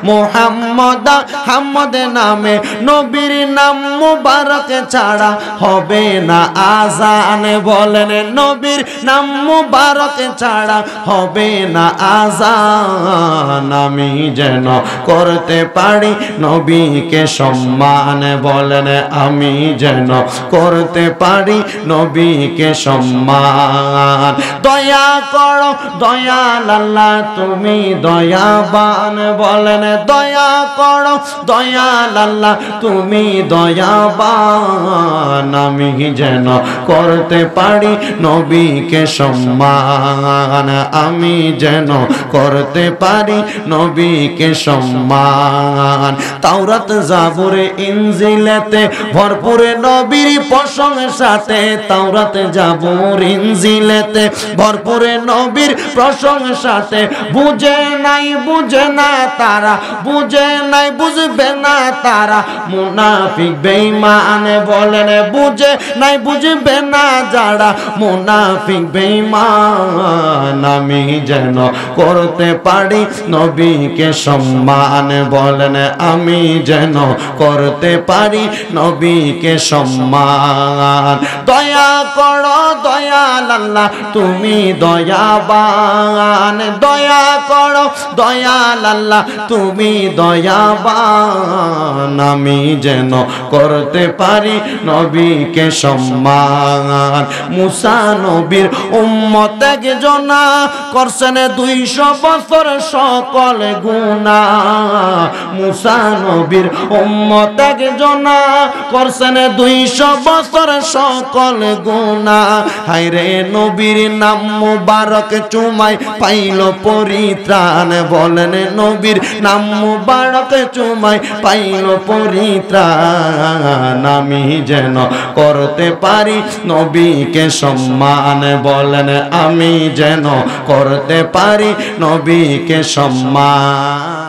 মুহাম্মদ হাম্মদ নামে নবীর নাম মুবারক ছাড়া হবে না আজান বলেন নবীর নাম মুবারক ছাড়া হবে না আজান আমি যেন করতে পারি নবীকে সম্মান বলেন আমি যেন করতে পারি নবীকে সম্মান দয়া করো দয়াল আল্লাহ তুমি দয়াবান বলেন দয়া করো দয়াল আল্লাহ তুমি দয়াবান আমি যেন করতে পারি নবীকে সম্মান আমি যেন করতে পারি নবীকে সম্মান তাওরাত জাবুর ইনজিলেতে ভরপুর নবীর প্রশংসাতে তাওরাত জাবুর ইনজিলেতে ভরপুর নবীর প্রশংসাতে বুঝে না তারা বুঝে নাই বুঝবে না তারা মুনাফিক বেঈমান বলেন বুঝে নাই বুঝবে না যারা মুনাফিক বেঈমান আমি যেন করতে পারি নবীকে সম্মান বলেন আমি যেন করতে পারি নবীকে সম্মান দয়া করো দয়াল আল্লাহ তুমি দয়াবান দয়া করো দয়াল আল্লাহ তুমি দয়াবান আমি যেন করতে পারি নবীকে সম্মান মুসা নবীর উম্মত একজন করছেন 200 বছর সকল গুনাহ মুসা নবীর উম্মত একজন করছেন 200 বছর সকল গুনাহ হায়রে নবীর নাম মুবারক চুমাই পাইল পরিত্রাণ বলেন নবীর নাম মুবারক চুমাই পাইল পরিত্রাণ আমি যেন করতে পারি নবীকে সম্মান বলেন আমি যেন করতে পারি নবীকে সম্মান